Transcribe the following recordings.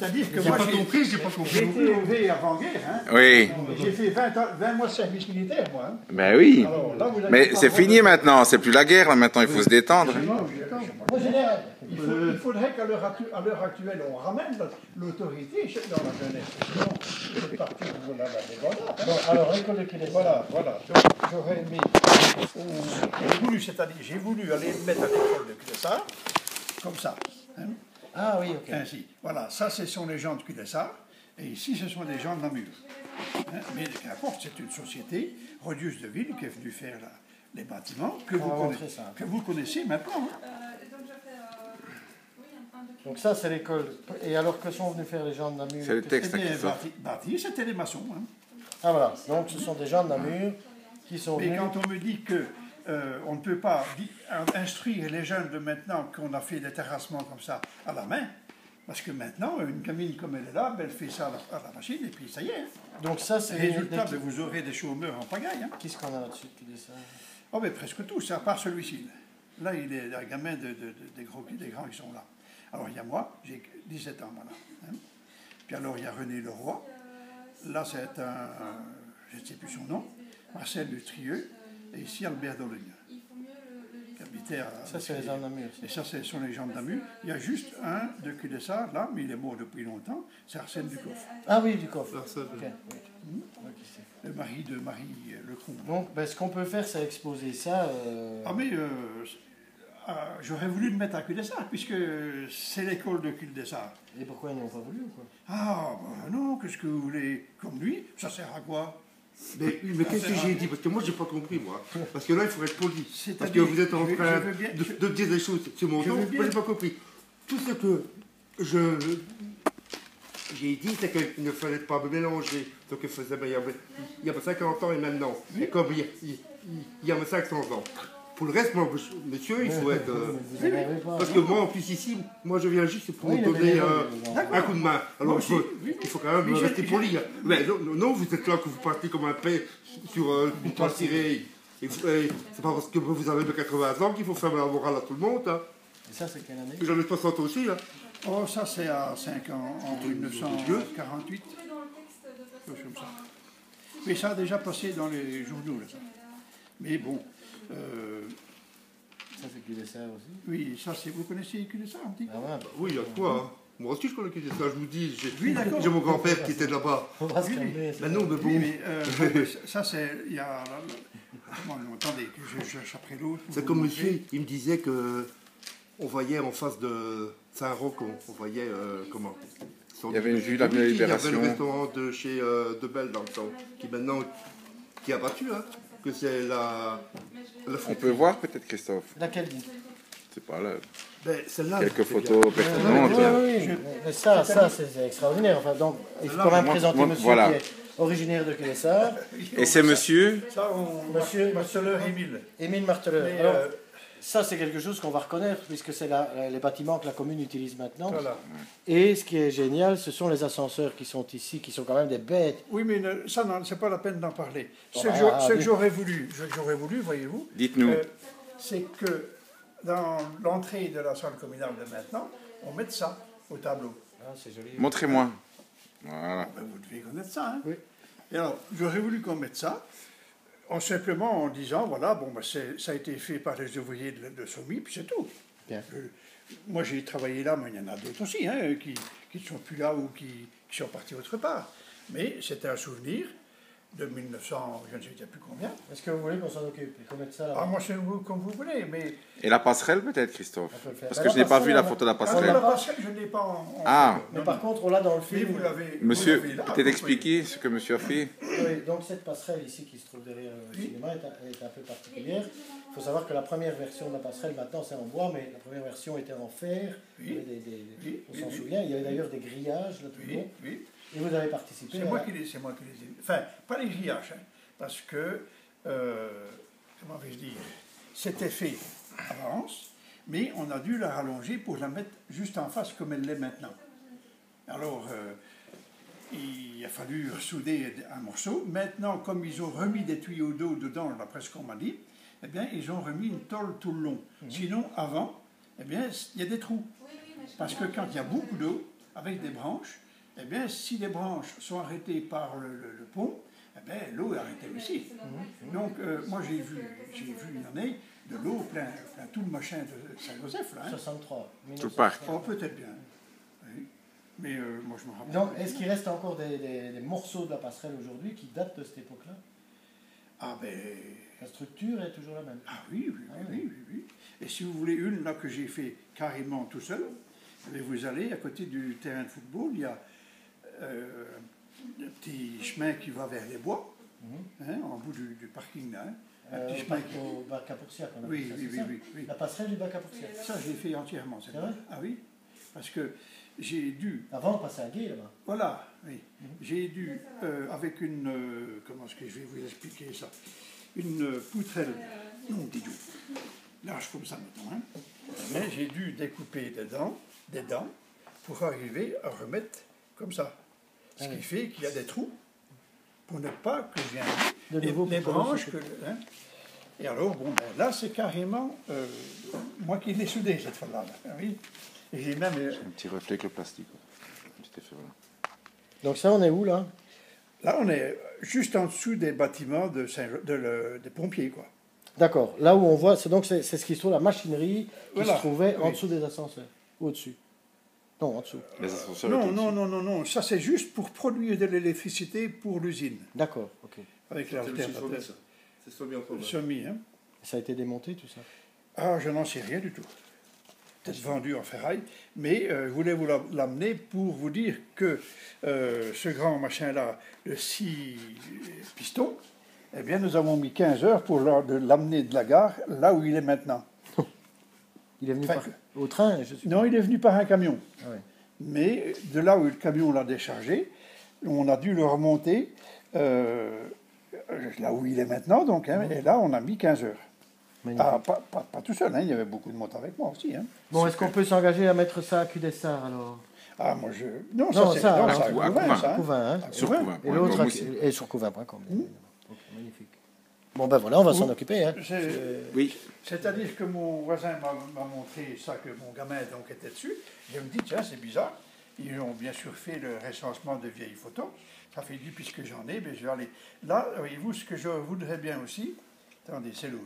C'est-à-dire que J'ai moi, pas compris, j'ai pas j'ai compris. été élevé avant-guerre. Hein. Oui. J'ai fait 20 mois de service militaire, moi. Hein. Ben oui. Alors, là, vous avez Mais pas c'est le droit fini de- maintenant, c'est plus la guerre, là, maintenant il faut se détendre. Moi, général, il faudrait qu'à l'heure actuelle, on ramène l'autorité dans la jeunesse. Sinon, c'est parti pour la débandade. Bon, alors, l'école de Québec. Voilà. Donc, j'aurais aimé. J'ai voulu aller me mettre à l'école de Cudessart, comme ça. Hein. Ah oui, ok. Ainsi. Voilà, ça, ce sont les gens de Cudessart, et ici, ce sont des gens de Namur. Hein. Mais qu'importe, c'est une société religieuse de ville qui est venue faire les bâtiments que vous connaissez maintenant. Hein. Donc ça, c'est l'école. Et alors, que sont venus faire les gens de Namur? C'est le texte C'était qui sort. bâti, c'était les maçons. Hein. Ah voilà, donc ce sont des gens de Namur qui sont Mais venus... quand on me dit que on ne peut pas instruire les jeunes de maintenant qu'on a fait des terrassements comme ça à la main, parce que maintenant, une gamine comme elle est là, ben, elle fait ça à la machine et puis ça y est. Hein. Donc ça, c'est... Résultat, ben, vous aurez des chômeurs en pagaille. Hein. Qu'est-ce qu'on a là-dessus qui dit ça? Oh, mais presque tous, à part celui-ci. Là, il est un gamin des grands qui sont là. Alors, il y a moi, j'ai 17 ans, voilà. Hein. Puis alors, il y a René Leroy. Là, c'est je ne sais plus son nom, Marcel Lutrieux. Et ici, Albert Dologne. Qui habitait à... Ça, c'est les gens de Namur. Et ça, ce sont les gens de Namur. Il y a juste un de Cudessart, là, mais il est mort depuis longtemps, c'est Arsène Ducoff. Ah oui, du coffre. Arsène. Ok, oui. Le mari de Marie Lecombe. Donc, ben, ce qu'on peut faire, c'est exposer ça... Ah, mais j'aurais voulu le mettre à Cudessart, puisque c'est l'école de Cudessart. Et pourquoi ils n'ont pas voulu ou quoi? Ah, ben non, qu'est-ce que vous voulez? Comme lui, ça sert à quoi? Mais qu'est-ce que j'ai dit? Parce que moi, j'ai pas compris, moi. Parce que là, il faut être poli. Parce que C'est-à-dire, vous êtes en je train veux bien- de dire des choses sur mon je dos. veux bien- Moi, j'ai pas compris. Tout ce que j'ai dit, c'est qu'il ne fallait pas mélanger. Donc, il y avait 50 ans et maintenant. Et comme il y avait 500 ans. Pour le reste, moi, monsieur, il faut être... Vous énervez pas. Parce que moi, en plus, ici, moi, je viens juste pour Oui, vous les donner bénévoles, un coup de main. Alors, Moi il faut quand même Mais rester poli. Hein. Mais non, vous êtes là que vous partez comme un paix sur une toile cirée. Et c'est pas parce que vous avez 80 ans qu'il faut faire la morale à tout le monde. Hein. Et ça, c'est quelle année? J'en ai 60 aussi. Hein. Oh, ça c'est à 5 ans, en 1948. Quelque chose comme ça. Mais ça a déjà passé dans les journaux, là, ça. Mais bon, Ça, c'est Cudessart aussi. oui, ça c'est... Vous connaissez Cudessart, un petit peu? Ah ouais, bah, Oui, il y a quoi hein. Moi aussi, je connais qui ça. Je vous dis, Oui, d'accord. j'ai mon grand-père qui était là-bas. on va se Oui, calmer. Mais non, mais bon. Oui, mais ça c'est... Il y a... Comment, attendez, que je cherche après l'autre. C'est comme monsieur, il me disait que on voyait en face de Saint-Roch, on voyait comment Il y avait une vue de la Oui, il y avait Libération. le restaurant de chez De Belle dans le temps, qui maintenant qui a battu, hein, que c'est la On peut voir peut-être, Christophe. Laquelle dit? C'est pas là. Ben, celle-là. Quelques c'est photos Oui, pertinentes. oui, oui. Mais ça, c'est extraordinaire. Enfin, donc, il faut quand même présenter monsieur voilà. qui est originaire de Cudessart. Et c'est monsieur? Ça, on... Monsieur- Marceleur Émile. Émile Marteleur. Mais, Alors, ça, c'est quelque chose qu'on va reconnaître, puisque c'est les bâtiments que la commune utilise maintenant. Voilà. Et ce qui est génial, ce sont les ascenseurs qui sont ici, qui sont quand même des bêtes. Oui, mais ça, non, c'est pas la peine d'en parler. Ce Ah, que oui. j'aurais voulu, voyez-vous, Dites-nous. c'est que dans l'entrée de la salle communale de maintenant, on mette ça au tableau. Ah, c'est joli. Montrez-moi. Voilà. Ben, vous devez connaître ça. Hein? Oui. Et alors, j'aurais voulu qu'on mette ça, simplement en disant, voilà, bon, ben, ça a été fait par les ouvriers de Sommy, puis c'est tout. Bien. Moi, j'ai travaillé là, mais il y en a d'autres aussi, hein, qui ne sont plus là ou qui sont partis autre part. Mais c'était un souvenir de 1900, je ne sais plus combien. Est-ce que vous voulez qu'on s'en occupe et qu'on mette ça là? Ah, moi, c'est vous, comme vous voulez, mais... Et la passerelle peut-être, Christophe? On peut le faire. Parce Ben, que la je n'ai pas vu la passerelle, photo de la Ah, passerelle. la passerelle, je ne l'ai pas en Ah. photo. Mais Non, par non. contre, on l'a dans le Mais film. vous l'avez... Monsieur, vous l'avez là, peut-être vous expliquer ce que monsieur a fait? Oui, donc cette passerelle ici qui se trouve derrière le cinéma est un peu particulière. Il faut savoir que la première version de la passerelle, maintenant c'est en bois, mais la première version était en fer. Oui. Il y avait Oui, on oui, s'en oui. souvient, il y avait d'ailleurs des grillages là tout le Oui, long. oui. Et vous avez participé C'est à... moi qui les ai. Enfin, pas les grillages, hein, parce que, comment vais-je dire, c'était fait à avance, mais on a dû la rallonger pour la mettre juste en face comme elle l'est maintenant. Alors, il a fallu souder un morceau. Maintenant, comme ils ont remis des tuyaux d'eau dedans, d'après ce qu'on m'a dit, eh bien, ils ont remis une tôle tout le long. Sinon, avant, eh bien, il y a des trous. Parce que quand il y a beaucoup d'eau, avec des branches. Eh bien, si les branches sont arrêtées par le pont, eh bien, l'eau est arrêtée aussi. Donc, moi, j'ai vu une année de l'eau plein tout le machin de Saint-Joseph, là. Hein. 63. Tout le parc. Oh, peut-être bien. Oui. Mais moi, je me rappelle. Donc, est-ce qu'il reste encore des morceaux de la passerelle aujourd'hui qui datent de cette époque-là? Ah, ben. La structure est toujours la même. Ah oui, oui, oui, oui, oui, oui. Et si vous voulez une, là, que j'ai fait carrément tout seul, eh bien, vous allez à côté du terrain de football, il y a un petit chemin qui va vers les bois, hein, en bout du parking là. Hein. Un petit chemin qui... Au bac à Pourciac, on a Oui, ça, oui, c'est oui, ça oui, oui. La passerelle du bac à Pourciac. Ça, je l'ai fait entièrement. C'est vrai? Ah oui, parce que j'ai dû... Avant, on passait à Gué, là-bas. Voilà, oui. J'ai dû, avec une... comment est-ce que je vais vous expliquer ça? Une poutrelle, non, dis donc, large comme ça maintenant, hein. Mais j'ai dû découper des dents, pour arriver à remettre comme ça. Ce qui fait qu'il y a des trous, pour ne pas que je vienne les branches. Hein. Et alors, bon, ben, là, c'est carrément moi qui l'ai soudé cette fois-là. Là, oui. Et j'ai même... Un petit reflet avec le plastique. Un petit effet, voilà. Donc ça, on est où, là? Là, on est juste en dessous des bâtiments des pompiers, quoi. D'accord. Là où on voit, c'est ce qui se trouve, la machinerie qui Voilà. se trouvait en Oui. dessous des ascenseurs. Ou au-dessus. Non, en dessous. Les ascenseurs Non, étaient non, au-dessus. non, non, non. Ça, c'est juste pour produire de l'électricité pour l'usine. D'accord, ok. Avec C'est Somi, l'alternateur. ça. C'est Somi en commun. Semi, hein. Ça a été démonté, tout ça? Ah, je n'en sais rien du tout. Peut-être vendu en ferraille. Mais je voulais vous l'amener pour vous dire que ce grand machin-là, le 6 pistons, eh bien, nous avons mis 15 heures pour l'amener de la gare là où il est maintenant. Il est venu Enfin, au train, je suis. Non, il est venu par un camion. Ah ouais. Mais de là où le camion l'a déchargé, on a dû le remonter là où il est maintenant. Donc, hein, et là, on a mis 15 heures. Magnifique. Ah, pas tout seul, hein, il y avait beaucoup de monde avec moi aussi. Hein. Bon, est-ce qu'on peut s'engager à mettre ça à Cudessart, alors? Ah, moi je. Non, Non, ça c'est ça, non, alors, ça, à Couvin, Couvin. ça, hein. Couvin, hein? Sur Ouais. Couvin. Et l'autre, Moi aussi. et sur Couvin.com. Ok, magnifique. Bon, ben voilà, on va s'en occuper. Hein. Oui. C'est-à-dire que mon voisin m'a montré ça, que mon gamin donc était dessus. Et il me dit, tiens, c'est bizarre. Ils ont bien sûr fait le recensement de vieilles photos. Ça fait du, puisque j'en ai, ben, je vais aller. Là, voyez-vous, ce que je voudrais bien aussi. Attendez, c'est l'autre.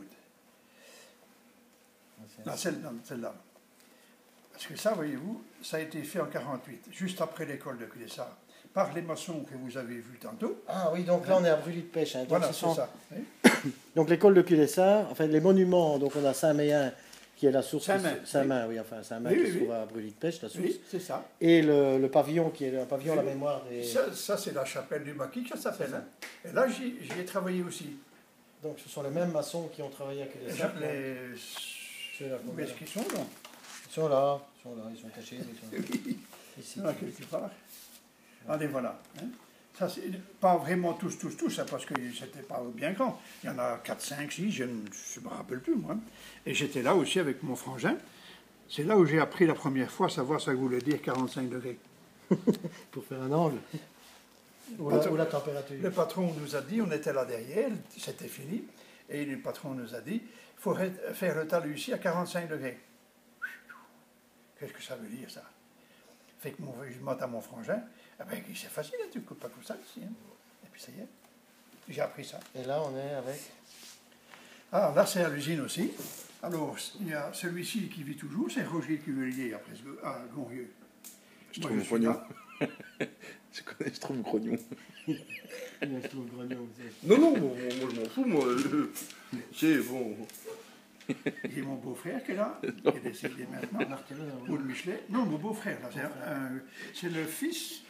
Non, celle-là. Parce que ça, voyez-vous, ça a été fait en 48, juste après l'école de Cudessart, par les maçons que vous avez vus tantôt. Ah oui, donc là, on est à Brûlis de Pêche. Hein. Donc, Voilà, ce c'est sont- ça. Oui. Donc l'école de Cudessart, enfin les monuments, donc on a Saint-Méen qui est la source. Saint-Main, Saint-Main, oui, enfin Saint-Main Oui, qui oui, se oui. trouve à Brûlis de Pêche, la source. Oui, c'est ça. Et le pavillon qui est le pavillon à la mémoire des. Ça c'est la chapelle du maquis, que ça s'appelle. Hein. Et là, j'y ai travaillé aussi. Donc ce sont les mêmes maçons qui ont travaillé à Cudessart. Les... Où est-ce qu'ils sont, là? Ils sont là, ils sont cachés. Ils sont... Ici. Là, quelque part. Allez, voilà. Hein. Ça, c'est pas vraiment tous, hein, parce que c'était pas bien grand. Il y en a 4, 5, 6, je ne me rappelle plus, moi. Et j'étais là aussi avec mon frangin. C'est là où j'ai appris la première fois à savoir ça voulait dire 45 degrés. Pour faire un angle. Ou la température. Le patron nous a dit, on était là derrière, c'était fini, et le patron nous a dit, il faudrait faire le talus ici à 45 degrés. Qu'est-ce que ça veut dire, ça? Fait que je demande à mon frangin, ah ben, c'est facile, hein, tu ne coupes pas comme ça ici. Hein. Et puis ça y est, j'ai appris ça. Et là, on est avec. Ah, là, c'est à l'usine aussi. Alors, il y a celui-ci qui vit toujours, c'est Roger Cuvelier à Gonrieux. Je Moi, trouve suis grognon. là. Je trouve grognon. Non, non, moi je m'en fous, moi. J'ai, bon. J'ai mon beau-frère qui est là, qui est décédé maintenant. Paul Michelet. Non, mon beau-frère, là, c'est le fils